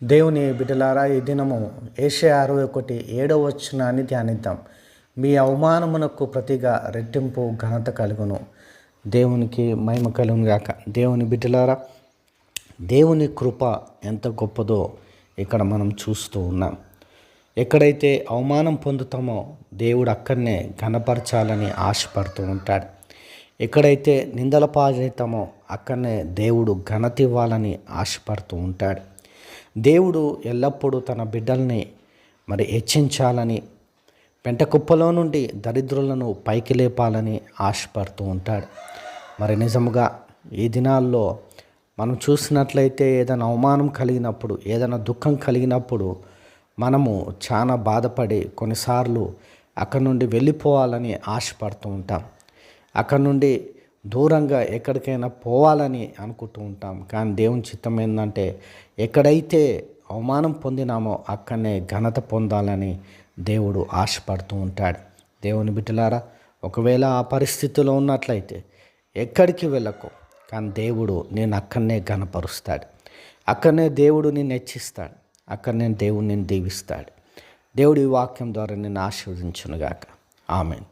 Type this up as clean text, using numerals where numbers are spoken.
దేవుని బిడ్డలారా, ఈ దినము యెషయా 61:7 ధ్యానిద్దాం. మీ అవమానమునకు ప్రతిగా రెట్టింపు ఘనత కలుగును. దేవునికి మహిమ కలుగును గాక. దేవుని బిడ్డలారా, దేవుని కృప ఎంత గొప్పదో ఇక్కడ మనం చూస్తూ ఉన్నాం. ఎక్కడైతే అవమానం పొందుతామో దేవుడు అక్కడనే ఘనపరచాలని ఆశపడుతూ ఉంటాడు. ఎక్కడైతే నిందల పాలవుతామో అక్కడనే దేవుడు ఘనత ఇవ్వాలని ఆశపడుతూ ఉంటాడు. దేవుడు ఎల్లప్పుడూ తన బిడ్డల్ని హెచ్చించాలని, పెంటకుప్పలో నుండి దరిద్రులను పైకి లేపాలని ఆశపడుతూ ఉంటాడు. నిజముగా ఈ దినాల్లో మనం చూసినట్లయితే ఏదైనా అవమానం కలిగినప్పుడు, ఏదైనా దుఃఖం కలిగినప్పుడు మనము చాలా బాధపడి కొన్నిసార్లు అక్కడి నుండి వెళ్ళిపోవాలని ఆశపడుతూ ఉంటాం. అక్కడి నుండి దూరంగా ఎక్కడికైనా పోవాలని అనుకుంటూ ఉంటాం. కానీ దేవుని చిత్తం ఏంటంటే, ఎక్కడైతే అవమానం పొందినామో అక్కడనే ఘనత పొందాలని దేవుడు ఆశపడుతూ ఉంటాడు. దేవుని బిడ్డలారా, ఒకవేళ ఆ పరిస్థితిలో ఉన్నట్లయితే ఎక్కడికి వెళ్ళకు, కానీ దేవుడు నేను అక్కడనే ఘనపరుస్తాడు. అక్కడనే దేవుడు నిన్ను హెచ్చిస్తాడు. అక్కడనే దేవుడు నిన్ను దీవిస్తాడు. దేవుడి వాక్యం ద్వారా నిన్ను ఆశీర్వదించునుగాక. ఆమేన్.